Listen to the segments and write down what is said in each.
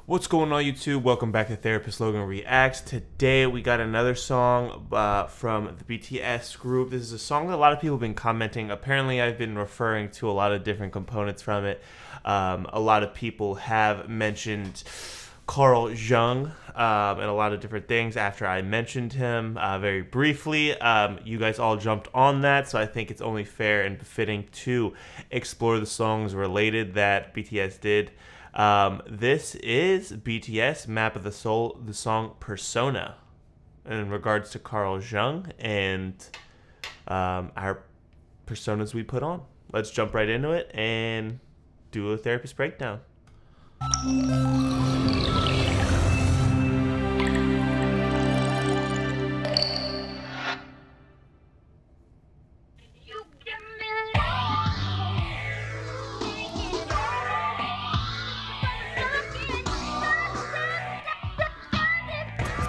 What's going on, YouTube? Welcome back to Therapist Logan Reacts. Today we got another song from the BTS group. This is a song that a lot of people have been commenting. Apparently I've been referring to a lot of different components from it. A lot of people have mentioned Carl Jung and a lot of different things after I mentioned him very briefly. You guys all jumped on that, so I think it's only fair and befitting to explore the songs related that BTS did. This is BTS, Map of the Soul, the song Persona, in regards to Carl Jung and our personas we put on. Let's jump right into it and do a therapist breakdown.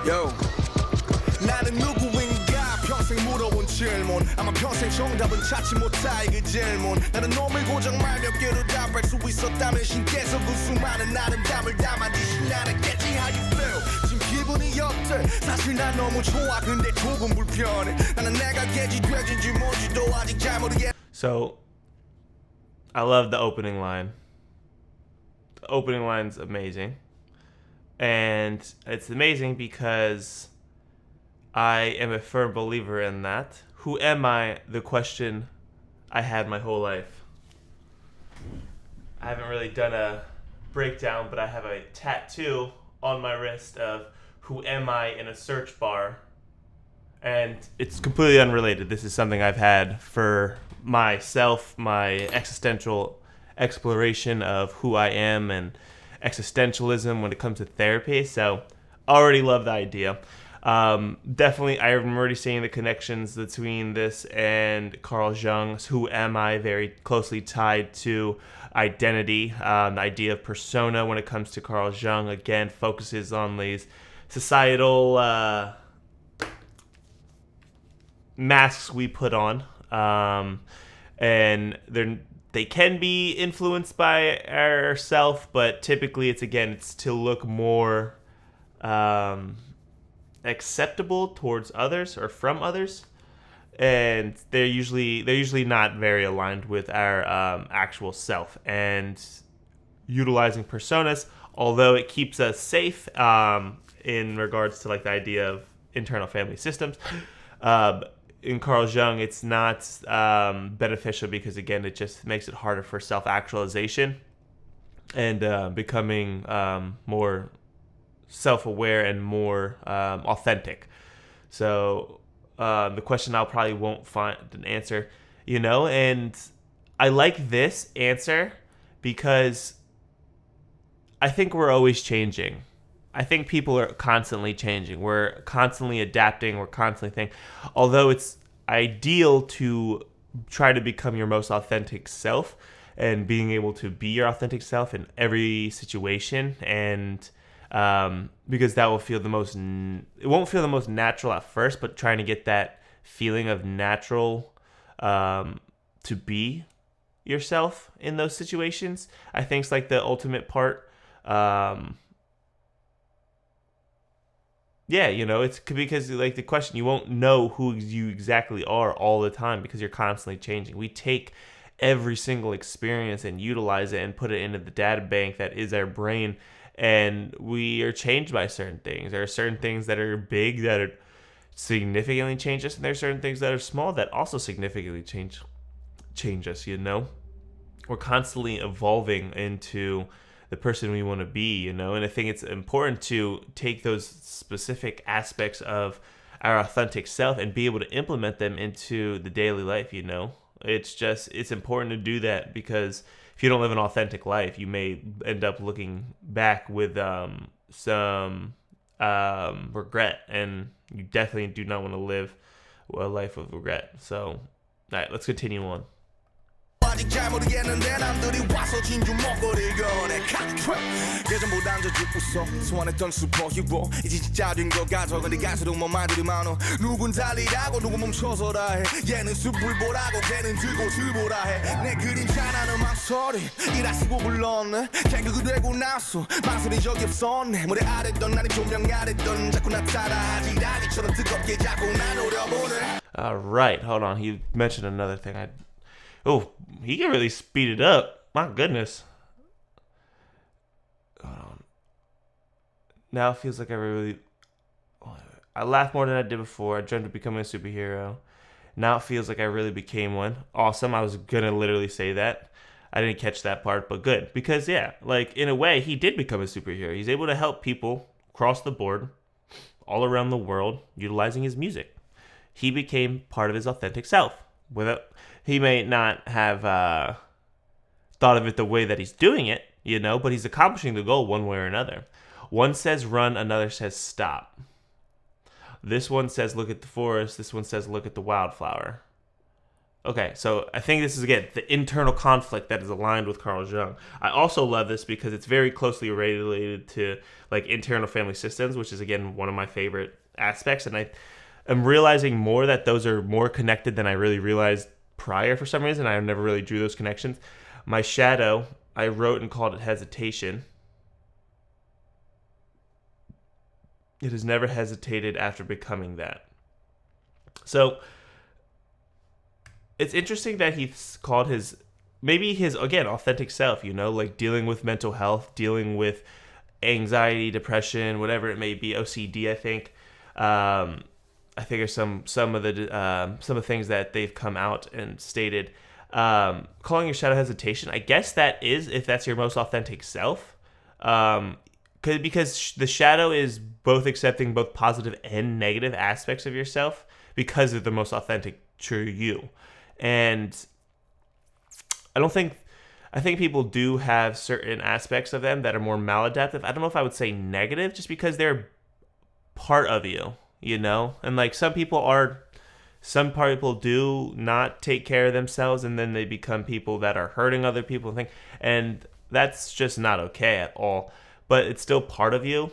Yo. 나는 누구인가 평생 물어온 질문 아마 평생 정답은 찾지 못할 그 질문 나는 놈을 고정 말 몇 개로 답할 수 있었다면 신께서 그 수많은 아름다움을 담아주신 나는 겠지 how you feel 지금 기분이 어때 사실 난 너무 좋아 근데 조금 불편해 나는 내가 개지 돼지인지 뭔지도 아직 잘 모르겠. So I love the opening line. The opening line's amazing. And it's amazing because I am a firm believer in that. Who am I? The question I had my whole life. I haven't really done a breakdown, but I have a tattoo on my wrist of who am I in a search bar. And it's completely unrelated. This is something I've had for myself, my existential exploration of who I am and existentialism when it comes to therapy. So already love the idea. Definitely, I'm already seeing the connections between this and Carl Jung's Who Am I, very closely tied to identity. The idea of persona when it comes to Carl Jung, again, focuses on these societal masks we put on. And they can be influenced by ourself, but typically it's to look more acceptable towards others or from others, and they're usually not very aligned with our actual self. And utilizing personas, although it keeps us safe in regards to like the idea of internal family systems, in Carl Jung, it's not beneficial because, again, it just makes it harder for self-actualization and becoming more self-aware and more authentic. So the question I probably won't find an answer, and I like this answer because I think we're always changing. I think people are constantly changing. We're constantly adapting. We're constantly thinking. Although it's ideal to try to become your most authentic self and being able to be your authentic self in every situation, and because that will feel it won't feel the most natural at first, but trying to get that feeling of natural to be yourself in those situations, I think, is like the ultimate part. Yeah, it's because like the question, you won't know who you exactly are all the time because you're constantly changing. We take every single experience and utilize it and put it into the data bank that is our brain, and we are changed by certain things. There are certain things that are big that are significantly change us, and there are certain things that are small that also significantly change us. We're constantly evolving into the person we want to be, and I think it's important to take those specific aspects of our authentic self and be able to implement them into the daily life. It's important to do that, because if you don't live an authentic life, you may end up looking back with some regret, and you definitely do not want to live a life of regret. So, all right, let's continue on. 아직 잘 모르겠는데 남들이 와서 진주 먹거리를 꺼내 예전보단 더 웃어 소환했던 슈퍼히로 이제 진짜 된 것 같아 근데 갈수록 뭐 말들이 많어 누군 달리라고 누군 멈춰서라 해 얘는 숲을 보라고 걔는 들고 들보라 해내 그림자라는 망설이 이라 쓰고 불렀네 개그가 되고 나서 망설인 적이 없었네 무대 아래던 나는 조명 아래던 자꾸 나타나 지라기처럼 뜨겁게 자꾸 날 노려보네. Alright, hold on. He mentioned another thing. He can really speed it up. My goodness. Hold on. Now it feels like I laughed more than I did before. I dreamt of becoming a superhero. Now it feels like I really became one. Awesome. I was gonna literally say that. I didn't catch that part, but good. Because yeah, like in a way, he did become a superhero. He's able to help people across the board, all around the world, utilizing his music. He became part of his authentic self. He may not have thought of it the way that he's doing it, but he's accomplishing the goal one way or another. One says run, another says stop. This one says look at the forest, this one says look at the wildflower. Okay, so I think this is, again, the internal conflict that is aligned with Carl Jung. I also love this because it's very closely related to like internal family systems, which is, again, one of my favorite aspects. And I am realizing more that those are more connected than I really realized prior for some reason. I never really drew those connections. My shadow, I wrote and called it hesitation. It has never hesitated after becoming that. So it's interesting that he's called his again, authentic self, like dealing with mental health, dealing with anxiety, depression, whatever it may be, OCD, I think. I think are some of the things that they've come out and stated. Calling your shadow hesitation, I guess that is if that's your most authentic self. Because the shadow is both accepting both positive and negative aspects of yourself because of the most authentic true you. And I think people do have certain aspects of them that are more maladaptive. I don't know if I would say negative just because they're part of you, and like some people do not take care of themselves and then they become people that are hurting other people and that's just not okay at all. But it's still part of you,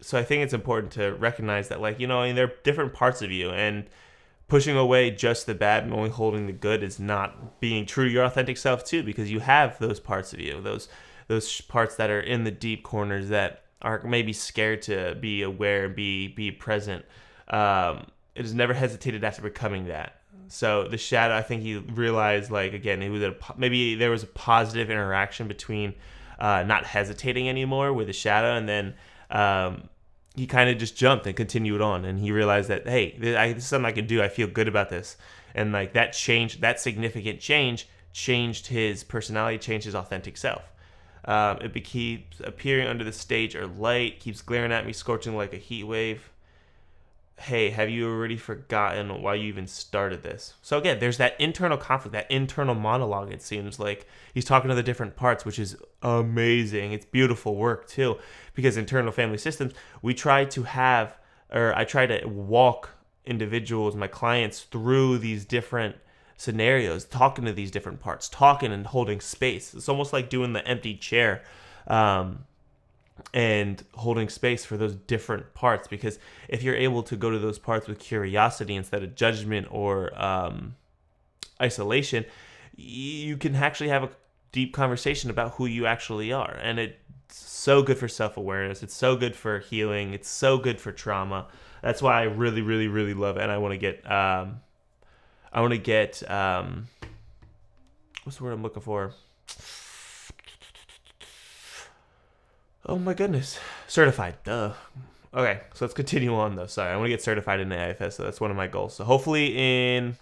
so I think it's important to recognize that, there are different parts of you, and pushing away just the bad and only holding the good is not being true to your authentic self too, because you have those parts of you, those parts that are in the deep corners that are maybe scared to be aware and be present. It has never hesitated after becoming that. So the shadow, I think he realized, maybe there was a positive interaction between not hesitating anymore with the shadow, and then he kind of just jumped and continued on, and he realized that, hey, this is something I can do. I feel good about this, and like that significant change changed his personality, changed his authentic self. It keeps appearing under the stage or light, keeps glaring at me, scorching like a heat wave. Hey, have you already forgotten why you even started this? So again, there's that internal conflict, that internal monologue, it seems like. He's talking to the different parts, which is amazing. It's beautiful work, too. Because internal family systems, I try to walk individuals, my clients, through these different scenarios, talking to these different parts, talking and holding space. It's almost like doing the empty chair. And holding space for those different parts, because if you're able to go to those parts with curiosity instead of judgment or isolation, you can actually have a deep conversation about who you actually are. And it's so good for self-awareness. It's so good for healing. It's so good for trauma. That's why I really, really, really love it. And I want to get what's the word I'm looking for? Oh my goodness. Certified. Duh. Okay, so let's continue on though. Sorry, I want to get certified in AIFS, so that's one of my goals. So hopefully in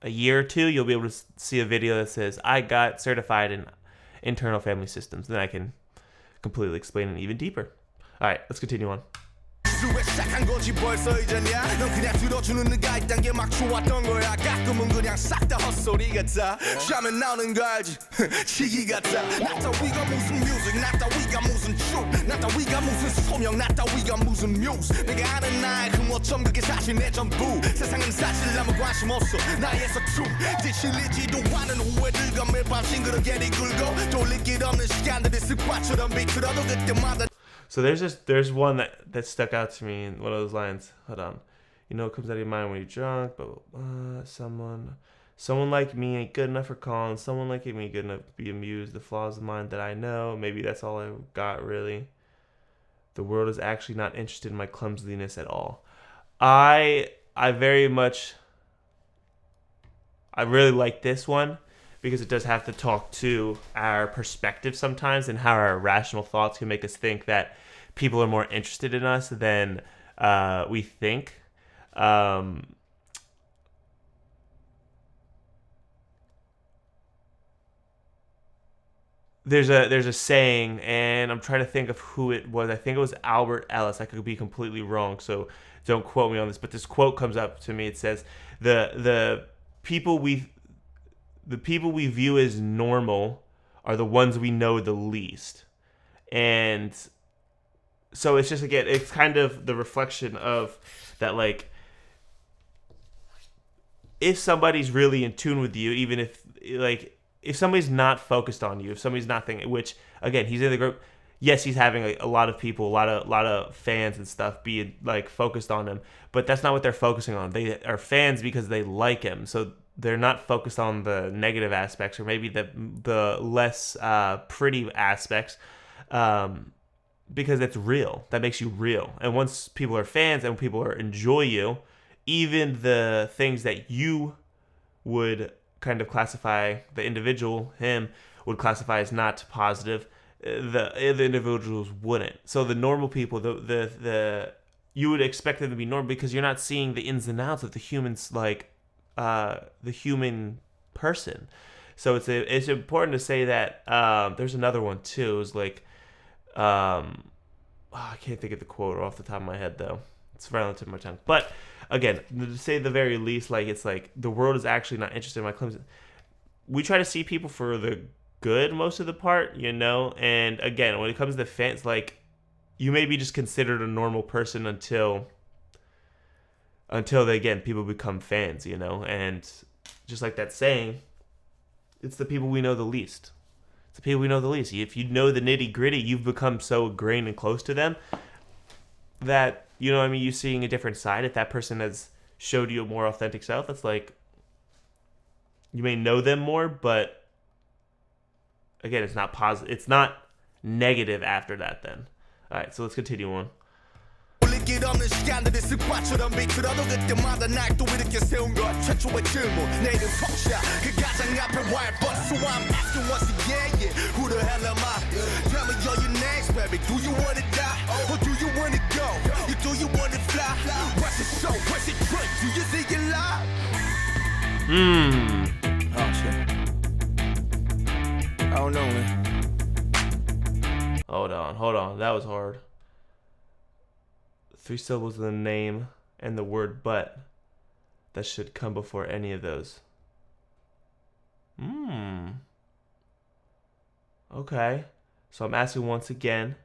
a year or two, you'll be able to see a video that says, I got certified in internal family systems. Then I can completely explain it even deeper. All right, let's continue on. 왜 시작한 건지 벌써 잊었냐 넌 그냥 들어주는 네가 있단 게 막 좋았던 거야 가끔은 그냥 싹 다 헛소리 같아 잠에 나오는 거 알지 치기 같아 나 따위가 무슨 뮤직 나 따위가 무슨 춤 나 따위가 무슨 소명 나 따위가 무슨 뮤즈 내가 아는 나의 흠어점 그게 사실 내 전부 세상엔 사실 아무 관심 없어 나의 서춤 지실리지도 않은 후회들과 매일 밤 싱그럽게 굴고 돌릴 길 없는 시간들이 습관처럼 비틀어도 그때마다. So there's one that stuck out to me in one of those lines. Hold on. You know what comes out of your mind when you're drunk, but someone like me ain't good enough for calling. Someone like me good enough to be amused. The flaws of mine that I know. Maybe that's all I got really. The world is actually not interested in my clumsiness at all. I very much I really like this one because it does have to talk to our perspective sometimes and how our rational thoughts can make us think that people are more interested in us than we think. There's a saying, and I'm trying to think of who it was. I think it was Albert Ellis. I could be completely wrong, so don't quote me on this. But this quote comes up to me. It says, "The people we view as normal are the ones we know the least." And so it's just, again, it's kind of the reflection of that, like, if somebody's really in tune with you, even if somebody's not focused on you, if somebody's not thinking, which, again, he's in the group, yes, he's having a lot of people, a lot of fans and stuff being, like, focused on him, but that's not what they're focusing on. They are fans because they like him, so they're not focused on the negative aspects or maybe the less pretty aspects, because it's real. That makes you real. And once people are fans and people enjoy you, even the things that you would kind of classify, the individual, him, would classify as not positive, the individuals wouldn't. So the normal people, the you would expect them to be normal because you're not seeing the ins and outs of the humans, like the human person. So it's important to say that. There's another one too. It's like, I can't think of the quote off the top of my head though. It's right on the tip of my tongue. But again, to say the very least, like, it's like the world is actually not interested in my claims. We try to see people for the good most of the part, you know. And again, when it comes to fans, like, you may be just considered a normal person until they, again, people become fans, you know. And just like that saying, it's the people we know the least. It's the people we know the least. If you know the nitty gritty, you've become so ingrained and close to them that, you know what I mean, you're seeing a different side. If that person has showed you a more authentic self, it's like, you may know them more, but again, it's not positive. It's not negative after that then. All right, so let's continue on. 길 없는 시간들이 습관처럼 비틀어도 그때마다 날 또 일으켜 세운 것 최초의 질문 내 이름 성샤 그 가장 앞에 wire but so I'm asking once again yeah who the hell am I tell me all your names baby do you wanna die or do you wanna go do you wanna fly what's it show what's it drink do you see it live oh shit I don't know man hold on, that was hard. 3 syllables of the name and the word but that should come before any of those. Okay. So I'm asking once again,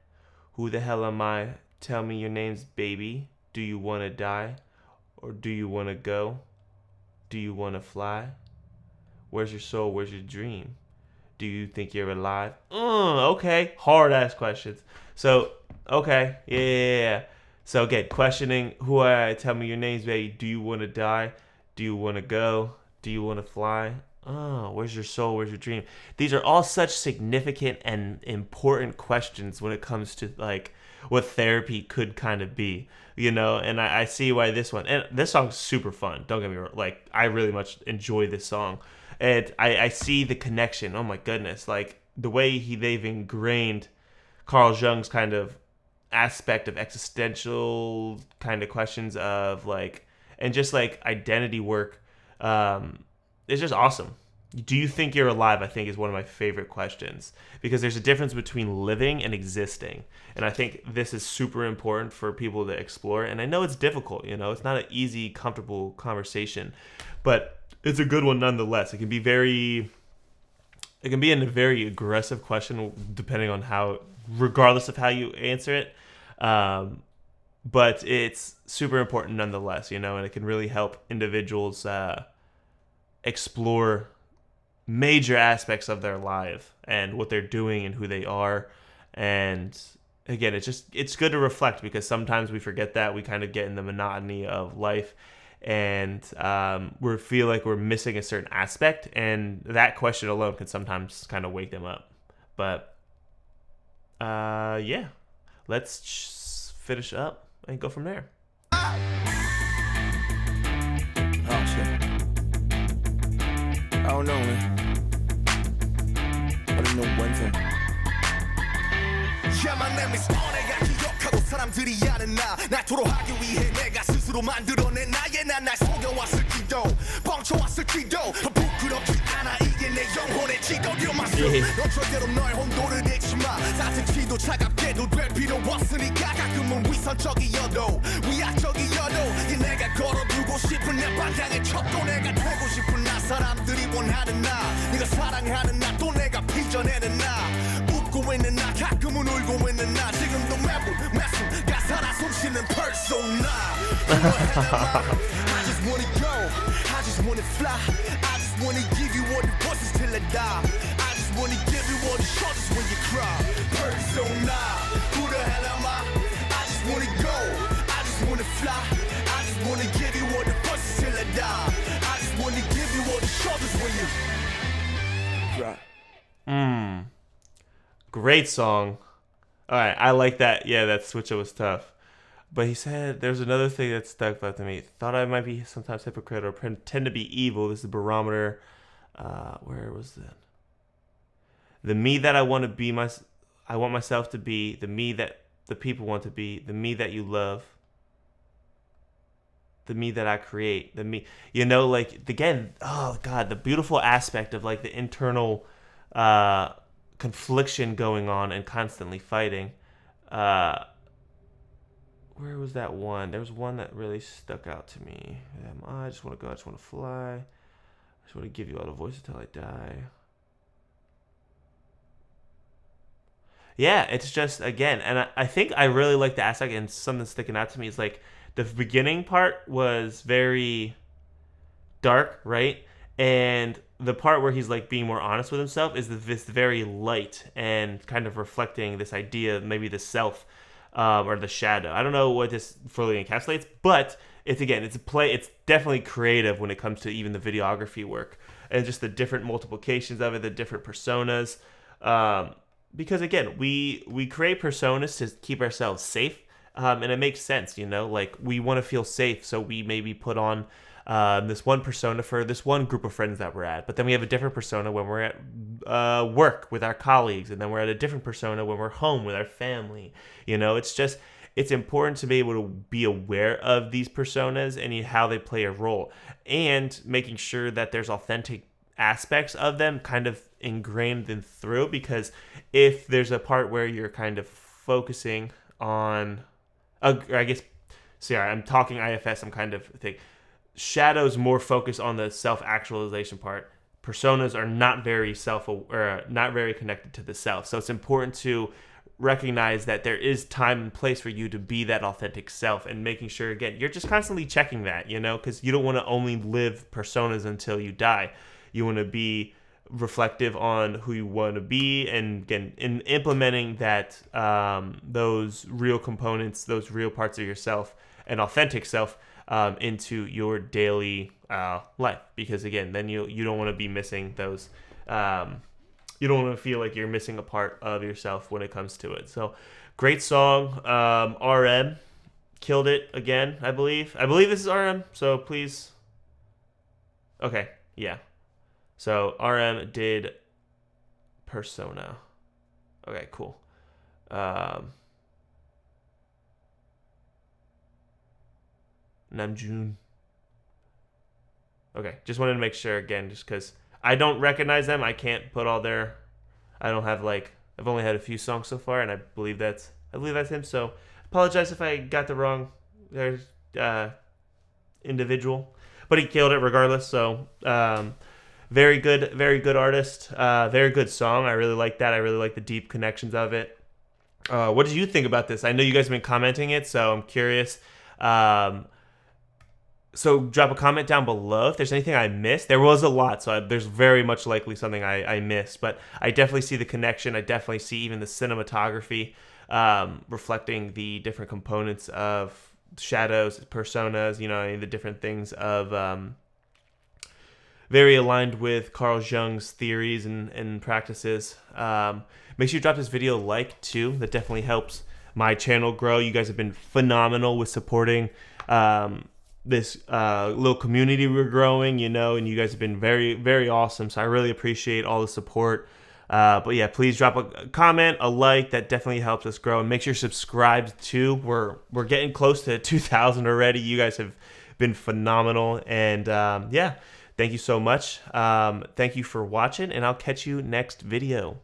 who the hell am I? Tell me your names, baby. Do you want to die? Or do you want to go? Do you want to fly? Where's your soul? Where's your dream? Do you think you're alive? Okay. Hard ass questions. So, okay. Yeah. So again, questioning who I tell me your names, baby. Do you want to die? Do you want to go? Do you want to fly? Where's your soul? Where's your dream? These are all such significant and important questions when it comes to, like, what therapy could kind of be, you know. And I see why this song's super fun. Don't get me wrong. Like, I really much enjoy this song, and I see the connection. Oh my goodness, like the way they've ingrained Carl Jung's kind of aspect of existential kind of questions of, like, and just like identity work. It's just awesome. Do you think you're alive? I think is one of my favorite questions, because there's a difference between living and existing, and I think this is super important for people to explore. And I know it's difficult, you know, it's not an easy, comfortable conversation, but it's a good one nonetheless. It can be a very aggressive question depending on how regardless of how you answer it. But it's super important nonetheless, and it can really help individuals explore major aspects of their life and what they're doing and who they are. And again, it's good to reflect, because sometimes we forget that. We kind of get in the monotony of life, and we feel like we're missing a certain aspect, and that question alone can sometimes kind of wake them up. But yeah, let's finish up and go from there. Oh shit. I don't know, man. But I know one thing. Yeah, my name is 내가 기억하고 사람들이 아는 나 토로하기 위해 내가 스스로 만들어낸 나의 날 속여왔을지도 뻥쳐왔을지도 부끄럽지 않아 이게 내 영혼의 지도 You're my soul 넌 절대로 너의 혼돈을 잃지 마 따뜻히도 차갑게도 될 필요 없으니까 가끔은 위선적이어도 위약적이어도 이 내가 걸어두고 싶은 내 방향의 척도 내가 되고 싶은 나 사람들이 원하는 나 네가 사랑하는 나 또 내가 빚어내는 나 웃고 있는 나 가끔은 울고 있는 나 지금도 매분 매순 가사라 숨쉬는 persona I just wanna go I just wanna fly I just wanna give you all the voices till I die I just wanna give you all the shoulders when you cry persona who the hell am I I just wanna go I just wanna fly I just wanna give you all the voices till I die I just wanna give you all the shoulders when you cry. Great song. All right, I like that. Yeah, that switch was tough. But he said there's another thing that stuck out to me. Thought I might be sometimes hypocritical or pretend to be evil. This is a barometer. Where was that? The me that I want to be, I want myself to be. The me that the people want to be. The me that you love. The me that I create. The me, like, again, oh God, the beautiful aspect of like the internal confliction going on and constantly fighting. Where was that one? There was one that really stuck out to me. I just want to go. I just want to fly. I just want to give you all the voices till I die. Yeah, it's just, again, and I think I really like the aspect, and something sticking out to me is like the beginning part was very dark, right? And the part where he's like being more honest with himself is this very light and kind of reflecting this idea, maybe the self or the shadow. I don't know what this fully encapsulates, but it's definitely creative when it comes to even the videography work and just the different multiplications of it, the different personas. Because again, we create personas to keep ourselves safe, and it makes sense, like we want to feel safe, so we maybe put on this one persona for this one group of friends that we're at, but then we have a different persona when we're at work with our colleagues, and then we're at a different persona when we're home with our family. It's important to be able to be aware of these personas and how they play a role, and making sure that there's authentic aspects of them kind of ingrained in through, because if there's a part where you're kind of focusing on, I guess, sorry, I'm talking IFS, I'm kind of thinking, Shadow's more focused on the self-actualization part. Personas are not very not very connected to the self. So it's important to recognize that there is time and place for you to be that authentic self, and making sure, again, you're just constantly checking that, because you don't want to only live personas until you die. You want to be reflective on who you want to be, and again, in implementing that, those real components, those real parts of yourself, an authentic self, into your daily life, because again, then you don't want to be missing those. You don't want to feel like you're missing a part of yourself when it comes to it. So, great song. RM killed it again. I believe this is RM. So please. Okay, yeah. So RM did Persona. Okay, cool. Namjoon. Okay, just wanted to make sure again, just because I don't recognize them. I can't put all their. I don't have I've only had a few songs so far, and I believe that's him. So apologize if I got the wrong individual, but he killed it regardless. So very good artist. Very good song. I really like that. I really like the deep connections of it. What did you think about this? I know you guys have been commenting it, so I'm curious. So drop a comment down below if there's anything I missed. There was a lot, so there's very much likely something I missed, but I definitely see the connection. I definitely see even the cinematography reflecting the different components of shadows, personas, the different things of very aligned with Carl Jung's theories and practices. Make sure you drop this video a like too. That definitely helps my channel grow. You guys have been phenomenal with supporting this little community we're growing, and you guys have been very, very awesome. So I really appreciate all the support. But yeah, please drop a comment, a like. That definitely helps us grow. And make sure you're subscribed too. We're getting close to 2,000 already. You guys have been phenomenal. And yeah, thank you so much. Thank you for watching, and I'll catch you next video.